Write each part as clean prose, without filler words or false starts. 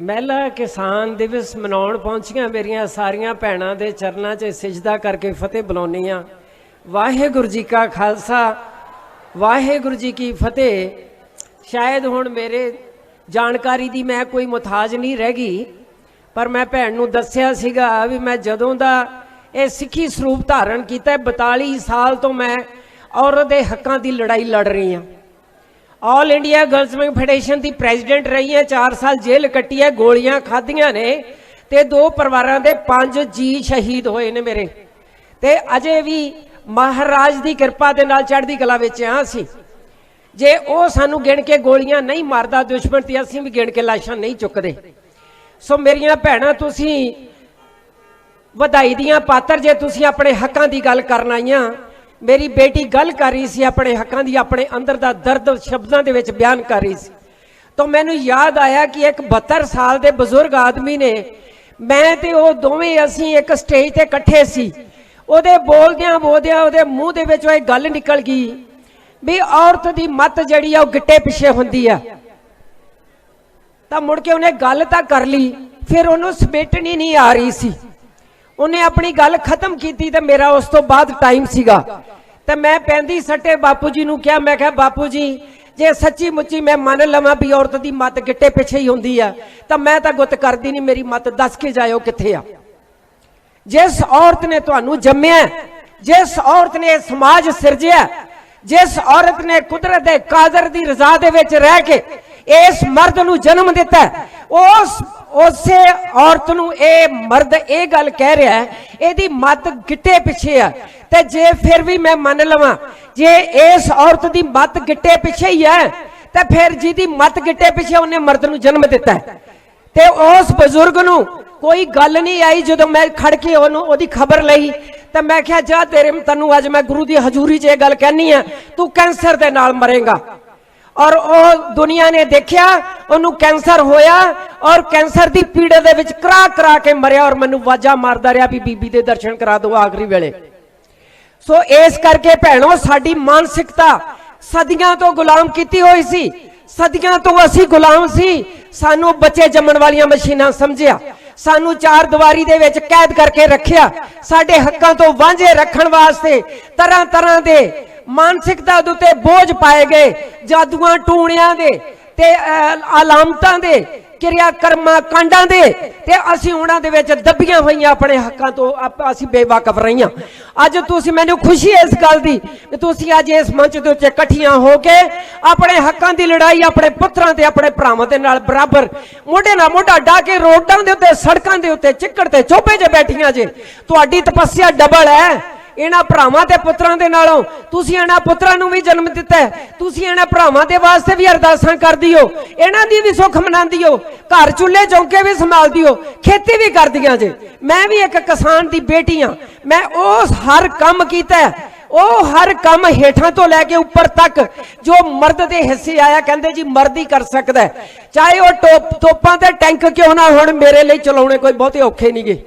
महिला किसान दिवस मनाउण पहुंचियां मेरिया सारिया भैणां दे चरनां 'च सिजदा करके फतेह बुलाउणी आ। वाहिगुरू जी का खालसा वाहिगुरू जी की फतेह। शायद हुण मेरे जानकारी दी मैं कोई मुथाज नहीं रह गई, पर मैं भैन नूं दस्सिया सीगा भी मैं जदों दा ये सिੱਖੀ ਸਰੂਪ धारण किया 42 साल तो मैं औरत के हकों की लड़ाई लड़ रही हाँ। ऑल इंडिया गर्ल्स फेडरेशन की प्रेजिडेंट रही है, 4 साल जेल कट्टी है, गोलियां खाधियां ने ते 2 परिवारों के 5 जी शहीद होए ने मेरे। ते अजे भी महाराज की कृपा के नाल चढ़दी कला विच हाँ असीं। जे वो सानू गिण के गोलियां नहीं मारदा दुश्मन ते असीं भी गिण के लाशां नहीं चुकते। सो मेरियां भैणां तुसीं वधाई दियां पात्र जे तुसीं अपने हकों की गल करन आईयां। मेरी बेटी गल कर रही सी अपने हकों की, अपने अंदर का दर्द शब्दों के विच बयान कर रही सी, तो मैनू याद आया कि एक 72 साल के बजुर्ग आदमी ने मैं ते वो दोवें असीं एक स्टेज ते इकट्ठे सी। उहदे बोलदियां बोलदियां उहदे मूँह दे विचों एक गल निकल गई भी औरत की मत जिहड़ी आ गिट्टे पिछे हुंदी आ। तां मुड़ के उन्हें गल तां कर ली, फिर उन्होंने समेटनी नहीं आ रही सी। उन्हें अपनी गल खत्म की तो मेरा उस तो बाद टाइम सीगा, तो मैं पैंदी सट्टे बापू जी नूं कहा, मैं कहा बापू जी जे सच्ची मुच्ची मैं मन लवां भी औरत की मत गिट्टे पिछे ही हुंदी आ तो मैं तो गुत करदी नहीं, मेरी मत दस के जाओ कित्थे आ। जिस औरत ने तुहानू जम्मिया, जिस औरत ने समाज सिरजिया, जिस औरत ने कुदरत दे कादर दी रजा दे विच रह के इस मर्द नू जन्म दिता है, उसे औरत नू ए मर्द ए गल कह रहा है एदी मत गिट्टे पिछे है। ते जे फिर भी मैं मन लवां जे इस औरत दी मत गिट्टे पिछे ही है ते फिर जिहदी मत गिट्टे पिछे उन्हें मर्द नू जन्म दिता है। ते उस बजुर्ग नू कोई गल नहीं आई। जो मैं खड़ के ओदी खबर लई तो मैं क्या जा तेरे तैनू अज मैं गुरु की हजूरी च यह गल कहनी है, तू कैंसर के नाल मरेगा। और वो दुनिया ने देखा उन्होंने कैंसर होया और कैंसर की पीड़ा दे विच करा करा के मरिया और मैनू वाजा मारदा रहा भी बीबी दे दर्शन करा दो आखिरी वेले। सो इस करके भैणों साडी मानसिकता सदियां तो गुलाम की हुई सी, सदियां तो असी गुलाम सी। सानू बच्चे जमन वाली मशीनां समझिया, सानू 4 दीवारी दे विच कैद करके रखिया, साडे हक्कां तो वांझे रखण वास्ते तरह तरह के मानसिकता दे उत्ते बोझ पाए गए, जादुआं टूणियां दे ते अलामतां दे क्रियाकर्मां कांडां दे ते असीं उहनां दे विच दबियां होईयां अपने हक्कां तो असीं बेवाकफ रहीआं। अज तुसीं मैनूं खुशी है इस गल दी कि तुसीं अज इस मंच दे उत्ते इकट्ठियां हो के अपने हक्कां दी लड़ाई अपने पुत्रां ते अपने भरावां दे नाल बराबर मोढे नाल मोढा ढा के रोडां दे उत्ते सड़कां दे उत्ते चिक्कड़ ते चोपे च बैठियां जे। तुहाडी तपस्या डबल है इन्हां भरावां ते पुत्रां दे नालों। तुसीं इन्हां पुत्रां नूं भी जन्म दिता है, तुसीं इन्हां भरावां दे वास्ते भी अरदासां करदी हो, इन्हां दी भी सुख मनांदी हो, घर चुल्हे चौंके भी संभालदी हो, खेती भी करदियां जे। मैं भी एक किसान दी बेटी हां, मैं उस हर काम कीता है, वो हर काम हेठां तो लैके उपर तक जो मर्द के हिस्से आया कहते जी मर्द ही कर सकता है। चाहे वह तोपां ते टैंक क्यों ना हुण मेरे लिए चलाने कोई बहुते औखे नहीं गे।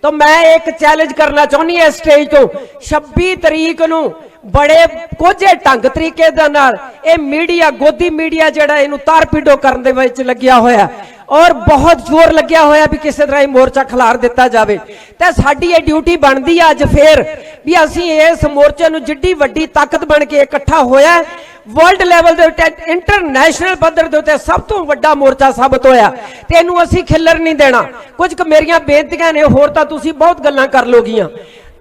तो मैं एक चैलेंज करना चाहनी है स्टेज तो 26 तरीक नूं बड़े कोझे ढंग तरीके दे नाल ये मीडिया गोदी मीडिया जिहड़ा इहनूं तार पीडो करन दे विच लग्या होया और बहुत जोर लग्या होया भी किसी तरह मोर्चा खिलार दिता जाए। तो साडी ये ड्यूटी बनती है अज फिर भी असीं इस मोर्चे नूं जिड्डी वड्डी ताकत बन के इकट्ठा होया वर्ल्ड लैवल दे उत्ते इंटरनेशनल पद्धर दे उत्ते सब तो वड्डा मोर्चा साबित होया ते इहनूं असीं खिल्लर नहीं देना। कुछ मेरियां बेनतियां ने होर तां तुसीं बहुत गल्लां कर लोगियां,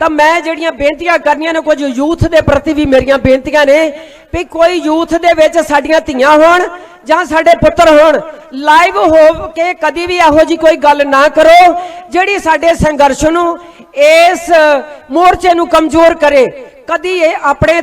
तो मैं जिहड़ियां बेनतियां करनियां ने कुछ यूथ के प्रति भी मेरियां बेनतियां ने भी कोई यूथ दे विच साडियां धीआं होण जां साडे पुत्तर होण लाइव हो के कदी भी इहो जी कोई गल ना करो जिहड़ी साडे संघर्ष नूं इस मोर्चे नूं कमजोर करे। कदी ये अपने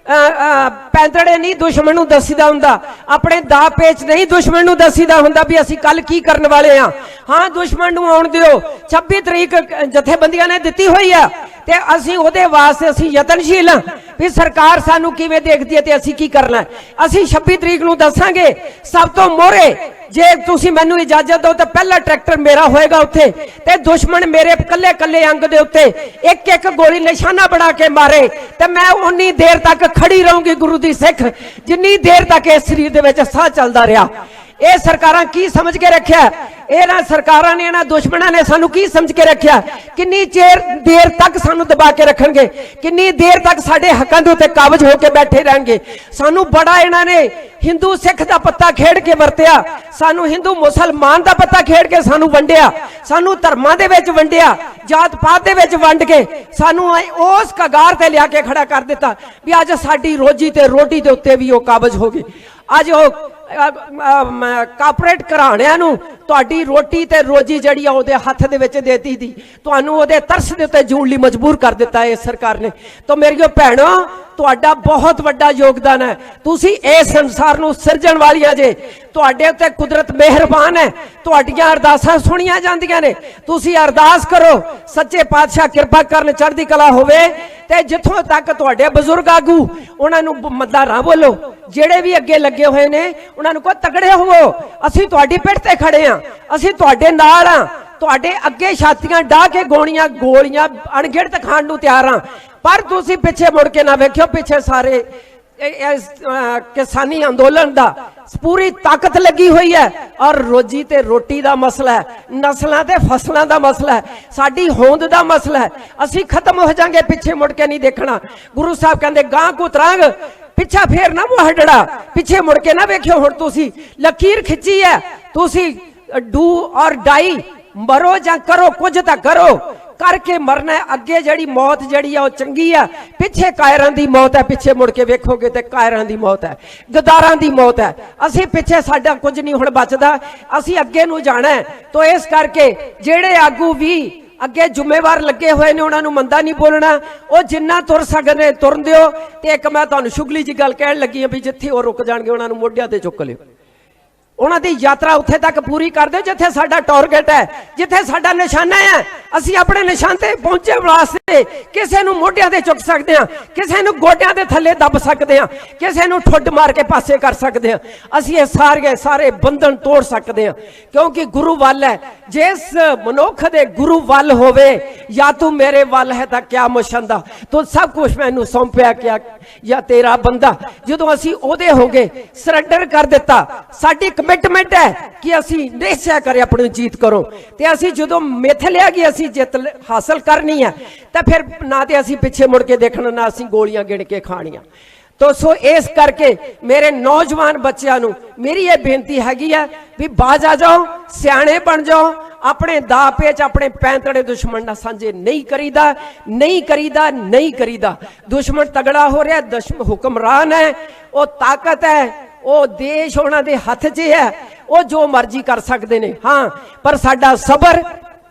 पैंतड़े नहीं दुश्मन नूं दसीदा हुंदा, अपने दा पेच नहीं दुश्मन नूं दसीदा हुंदा भी असीं कल की करन वाले हां। हाँ दुश्मन नूं आउण दिओ, 26 तरीक जथेबंदियां ने दित्ती होई है ਤੇ ਅਸੀਂ ਉਹਦੇ ਵਾਸਤੇ ਅਸੀਂ ਯਤਨਸ਼ੀਲ ਹਾਂ ਵੀ ਸਰਕਾਰ ਸਾਨੂੰ ਕਿਵੇਂ ਦੇਖਦੀ ਹੈ ਤੇ ਅਸੀਂ ਕੀ ਕਰਨਾ। ਅਸੀਂ 26 ਤਰੀਕ ਨੂੰ ਦੱਸਾਂਗੇ ਸਭ ਤੋਂ ਮੋਹਰੇ, ਜੇ ਤੁਸੀਂ ਮੈਨੂੰ ਇਜਾਜ਼ਤ ਦਿਓ ਤਾਂ ਪਹਿਲਾ ਟਰੈਕਟਰ ਮੇਰਾ ਹੋਏਗਾ ਉੱਥੇ, ਤੇ ਦੁਸ਼ਮਣ ਮੇਰੇ ਕੱਲੇ ਕੱਲੇ ਅੰਗ ਦੇ ਉੱਤੇ ਇੱਕ ਇੱਕ ਗੋਲੀ ਨਿਸ਼ਾਨਾ ਬਣਾ ਕੇ ਮਾਰੇ ਤੇ ਮੈਂ ਉਨੀ ਦੇਰ ਤੱਕ ਖੜੀ ਰਹੂੰਗੀ ਗੁਰੂ ਦੀ ਸਿੱਖ, ਜਿੰਨੀ ਦੇਰ ਤੱਕ ਇਸ ਸਰੀਰ ਦੇ ਵਿੱਚ ਸਾਹ ਚੱਲਦਾ ਰਿਹਾ। ਇਹ ਸਰਕਾਰਾਂ ਕੀ ਸਮਝ ਕੇ ਰੱਖਿਆ? ਇਹਨਾਂ ਸਰਕਾਰਾਂ ਨੇ, ਇਹਨਾਂ ਦੁਸ਼ਮਣਾਂ ਨੇ ਸਾਨੂੰ ਕੀ ਸਮਝ ਕੇ ਰੱਖਿਆ? ਕਿੰਨੀ ਦੇਰ ਤੱਕ ਸਾਨੂੰ ਦਬਾ ਕੇ ਰੱਖਣਗੇ? ਕਿੰਨੀ ਦੇਰ ਤੱਕ ਸਾਡੇ ਹੱਕਾਂ ਦੇ ਉੱਤੇ ਕਾਬਜ਼ ਹੋ ਕੇ ਬੈਠੇ ਰਹਿਣਗੇ? ਸਾਨੂੰ ਬੜਾ ਇਹਨਾਂ ਨੇ ਹਿੰਦੂ ਸਿੱਖ ਦਾ ਪੱਤਾ ਖੇਡ ਕੇ ਵਰਤਿਆ, ਸਾਨੂੰ ਹਿੰਦੂ ਮੁਸਲਮਾਨ ਦਾ ਪੱਤਾ ਖੇਡ ਕੇ ਸਾਨੂੰ ਵੰਡਿਆ, ਸਾਨੂੰ ਧਰਮਾਂ ਦੇ ਵਿੱਚ ਵੰਡਿਆ, ਜਾਤ ਪਾਤ ਦੇ ਵਿੱਚ ਵੰਡ ਕੇ ਸਾਨੂੰ ਉਸ ਕਗਾਰ ਤੇ ਲਿਆ ਕੇ ਖੜਾ ਕਰ ਦਿੱਤਾ ਵੀ ਅੱਜ ਸਾਡੀ ਰੋਜੀ ਤੇ ਰੋਟੀ ਦੇ ਉੱਤੇ ਵੀ ਉਹ ਕਾਬਜ਼ ਹੋ ਗਏ। ਅੱਜ ਉਹ ਕਾਰਪੋਰੇਟ ਘਰਾਣਿਆਂ ਨੂੰ ਤੁਹਾਡੀ ਰੋਟੀ ਤੇ ਰੋਜੀ ਜਿਹੜੀ ਆ ਉਹਦੇ ਹੱਥ ਦੇ ਵਿੱਚ ਦੇਤੀ ਦੀ, ਤੁਹਾਨੂੰ ਉਹਦੇ ਤਰਸ ਦੇ ਉੱਤੇ ਜੂਣ ਲਈ ਮਜਬੂਰ ਕਰ ਦਿੱਤਾ ਇਸ ਸਰਕਾਰ ਨੇ। ਤਾਂ ਮੇਰੀਓ ਭੈਣੋ, ਤੁਹਾਡਾ ਬਹੁਤ ਵੱਡਾ ਯੋਗਦਾਨ ਹੈ। ਤੁਸੀਂ ਇਸ ਸੰਸਾਰ ਨੂੰ ਸਿਰਜਣ ਵਾਲੀਆਂ ਜੇ, ਤੁਹਾਡੇ ਉੱਤੇ ਕੁਦਰਤ ਮਿਹਰਬਾਨ ਹੈ, ਤੁਹਾਡੀਆਂ ਅਰਦਾਸਾਂ ਸੁਣੀਆਂ ਜਾਂਦੀਆਂ ਨੇ। ਤੁਸੀਂ ਅਰਦਾਸ ਕਰੋ ਸੱਚੇ ਪਾਤਸ਼ਾਹ ਕਿਰਪਾ ਕਰਨ, ਚੜ੍ਹਦੀ ਕਲਾ ਹੋਵੇ। ਤੇ ਜਿੱਥੋਂ ਤੱਕ ਤੁਹਾਡੇ ਬਜ਼ੁਰਗ ਆਗੂ, ਉਹਨਾਂ ਨੂੰ ਮੱਦਾ ਨਾ ਬੋਲੋ, ਜਿਹੜੇ ਵੀ ਅੱਗੇ ਲੱਗੇ ਹੋਏ ਨੇ ਉਹਨਾਂ ਨੂੰ ਕਹੋ ਤਗੜੇ ਹੋਵੋ, ਅਸੀਂ ਤੁਹਾਡੀ ਪਿੱਠ ਤੇ ਖੜੇ ਹਾਂ, ਅਸੀਂ ਤੁਹਾਡੇ ਨਾਲ ਹਾਂ, ਤੁਹਾਡੇ ਅੱਗੇ ਛਾਤੀਆਂ ਢਾ ਕੇ ਗੋਲੀਆਂ ਅਣਗਿਣਤ ਖਾਣ ਨੂੰ ਤਿਆਰ ਹਾਂ। ਪਰ ਤੁਸੀਂ ਪਿੱਛੇ ਮੁੜ ਕੇ ਨਾ ਵੇਖਿਓ, ਪਿੱਛੇ ਸਾਰੇ ਕਿਸਾਨੀ ਅੰਦੋਲਨ ਦਾ ਪੂਰੀ ਤਾਕਤ ਲੱਗੀ ਹੋਈ ਹੈ, ਔਰ ਰੋਜੀ ਤੇ ਰੋਟੀ ਦਾ ਮਸਲਾ ਹੈ, ਨਸਲਾਂ ਤੇ ਫਸਲਾਂ ਦਾ ਮਸਲਾ ਹੈ, ਸਾਡੀ ਹੋਂਦ ਦਾ ਮਸਲਾ ਹੈ। ਅਸੀਂ ਖਤਮ ਹੋ ਜਾਾਂਗੇ, ਪਿੱਛੇ ਮੁੜ ਕੇ ਨਹੀਂ ਦੇਖਣਾ। ਗੁਰੂ ਸਾਹਿਬ ਕਹਿੰਦੇ ਗਾਂ ਕੋ ਤਰੰਗ ਪਿੱਛਾ ਫੇਰ ਨਾ ਮੋਹੜੜਾ, ਪਿੱਛੇ ਮੁੜ ਕੇ ਨਾ ਵੇਖਿਓ। ਹੁਣ ਤੁਸੀਂ ਲਕੀਰ ਖਿੱਚੀ ਹੈ, ਤੁਸੀਂ ਡੂ ਔਰ ਡਾਈ, ਮਰੋ ਜਾਂ ਕਰੋ, ਕੁਝ ਤਾਂ ਕਰੋ, करके मरना है। अगे जड़ी मौत जड़ी है चंगी है, पिछे कायरां दी मौत है, पिछे मुड़ के वेखोगे तो कायरां दी मौत है, गदारां दी मौत है। असी पिछे साडा कुछ नहीं हुण बचदा, असी अगे नूं जाना है। तो इस करके जेड़े आगू भी अगे जिम्मेवार लगे हुए ने उन्होंने मंदा नहीं बोलना, वो जिन्ना तुर सकदे तुरन दिओ। ते एक मैं तुहानूं शुगली जी गल कहण लगी भी जिथे वो रुक जाणगे उन्होंने मोढियां ते चुक लिओ, उन्होंने यात्रा उत्थे तक पूरी कर दो जिथे साडा टारगेट है, जिथे साडा निशाना है। असी अपने निशान ते पहुंचे वास्ते किसी नूं मोढियां ते चुक सकते हैं, किसी नूं गोडियां दे थल्ले दब सकते हैं, किसी नूं ठुड्ड मार के पासे कर सकते हैं। असी ये सारे बंधन तोड़ सकते हैं, क्योंकि गुरु वल है। जिस मनुख दे गुरु वल होवे, या तू मेरे वल है तां क्या मुशंदा, तो सब कुछ मैनूं सौंपिया क्या या तेरा बंदा। जदों असी ओहदे हो गए, सरैंडर कर दिता, साडी कमिटमेंट है कि असी निश्चय करें अपनी जीत करो। ते असी जदों मिथ लिया कि असी जित हासिल करनी है, तो फिर ना तो असी पिछे मुड़ के देखना, ना असी गोलियां गिण के खाणियां। तो सो इस करके मेरे नौजवान बच्चों नूं मेरी ये बेनती हैगी है भी बाज आ जाओ, सियाणे बन जाओ, अपने दा पेच अपने पैंतड़े दुश्मन ना सांझे नहीं करीदा, नहीं करीदा, नहीं करीदा। दुश्मन तगड़ा हो रहा, दुश्मन हुक्मरान है, वो ताकत है, वो देश उन्हां दे हथ 'च है, वो जो मर्जी कर सकते ने। हाँ, पर साडा सबर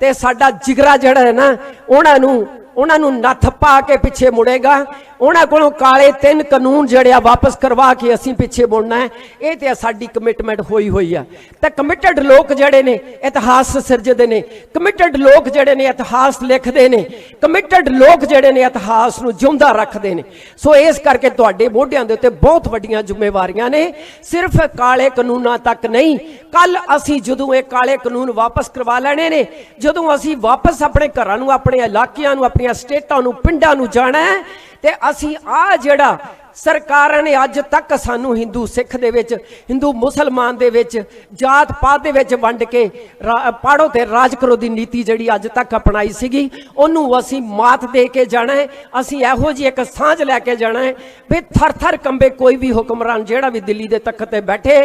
ते साडा जिगरा जिहड़ा है ना, उन्होंने नथ पा के पिछे मुड़ेगा। उन्होंने को काले 3 कानून जड़े वापस करवा के असी पिछे मुड़ना है, ये तो साडी कमिटमेंट हुई हुई है। तो कमिटेड लोग जड़े ने इतिहास सिरजते ने, कमिटेड लोग जड़े ने इतिहास लिखते हैं, कमिटेड लोग जड़े ने इतिहास नूं जिउंदा रखते हैं। सो इस करके तुहाडे मोढियां दे उत्ते बहुत वड्डियां जिम्मेवारियां ने, सिर्फ काले कानूनां तक नहीं। कल असी जदों ये काले कानून वापस करवा लैणे ने, जदों असी वापस अपने घरां नूं, अपने इलाकिਆਂ नूं, अपनी स्टेटां नूं, पिंडां नूं जाना है, ते असी आ जिहड़ा सरकारां ने अज तक सानू हिंदू सिख दे विच, हिंदू मुसलमान दे विच, जात पात दे विच वंड के पाड़ो ते राज करो दी नीति जिहड़ी अज तक अपनाई सीगी, ओनू असी मात दे के जाना है। असी इहो जी एक सांझ लैके जाना है भी थर थर कंबे कोई भी हुक्मरान जिहड़ा भी दिल्ली दे तख्त ते बैठे,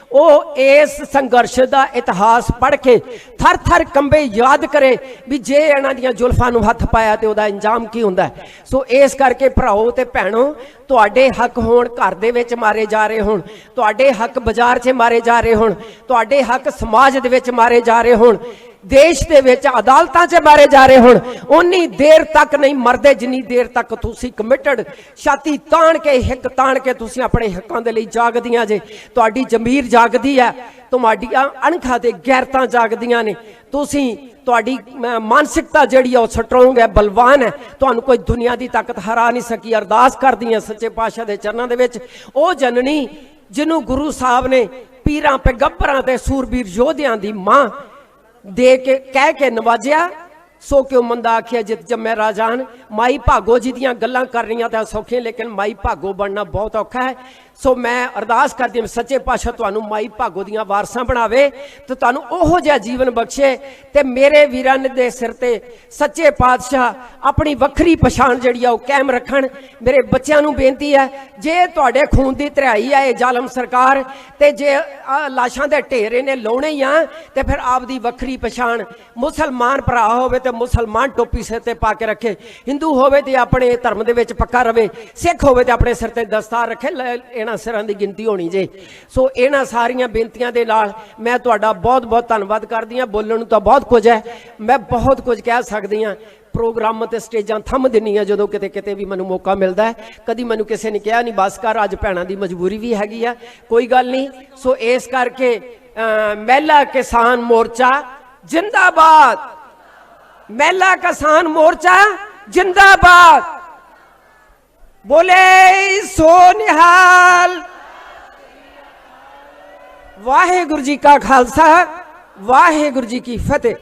वो इस संघर्ष दा इतिहास पढ़ के थर थर कंबे याद करे भी जे इन्हां दीयां जुल्फां नूं हथ पाया ते ओहदा अंजाम की हुंदा है। सो इस करके भराओ ते भैणों, तुहाडे हक होण घर दे विच मारे जा रहे होण, तुहाडे हक बाजार 'च मारे जा रहे होण, तुहाडे हक समाज दे विच मारे जा रहे होण, देश दे विच अदालतां 'च मारे जा रहे होण, उन्नी देर तक नहीं मरदे जिन्नी देर तक तुसी कमिटड छाती ताण के हिक ताण के तुसी अपने हक्कां दे लई जागदियां जे। तुहाडी जमीर जागदी है, तुहाडियां अणखां ते गैरतां जागदियां ने, तुसी तुहाडी मानसिकता जिहड़ी है स्ट्रोंग है, बलवान है, तुहानूं कोई दुनिया की ताकत हरा नहीं सकी। अरदास करदी हां सच्चे पातशाह दे चरनां दे विच, ओ जननी जिन्हों गुरु साहब ने पीरां पैगंबरां ते सूरबीर योधियां दी मां दे के कह के नवाजिया। सो क्यों मंदा आखिया जित जम्मे राजान। माई भागो जी दियां गल्लां करनियां तां सौखियां, लेकिन माई भागो बनना बहुत औखा है। सो मैं अरदास करदी हां सच्चे पातशाह तुहानूं माई भागो दियां वारसां बनावे ते तुहानूं ओहो जिहा जीवन बख्शे। ते मेरे वीरां दे सिर ते सच्चे पातशाह अपनी वक्री पछाण जिहड़ी आ ओह कायम रखण। मेरे बच्चों नूं बेनती है, जे तुहाडे खून दी धराई है जालम सरकार, ते जे लाशां दे ढेर इहने लाउणे ही आ, ते फिर आपदी वक्री पछाण मुसलमान भरा होवे ते मुसलमान टोपी सिर ते पा के रखे, हिंदू होवे ते अपने धर्म दे विच पक्का रवे, सिख होवे ते अपने सिर ते दस्तार रखे, इन्हां सिरां दी गिनती होनी जे। सो इन्हां सारियां बेनतियां दे नाल मैं तुहाडा बहुत बहुत धन्नवाद करदी हां। बोलण नूं तां बहुत कुछ है, मैं बहुत कुछ कह सकदी हां। प्रोग्राम ते स्टेजां थम दिंदी हां जदों किते किते भी मैनूं मौका मिलदा है। कदी मैनूं किसी ने कहा नहीं बस कर, अज भैणां दी मजबूरी भी हैगी आ, कोई गल नहीं। सो इस करके महिला किसान मोर्चा जिंदाबाद, महिला किसान मोर्चा जिंदाबाद, बोले सो निहाल। वाहेगुरु जी का खालसा, वाहेगुरु जी की फतेह।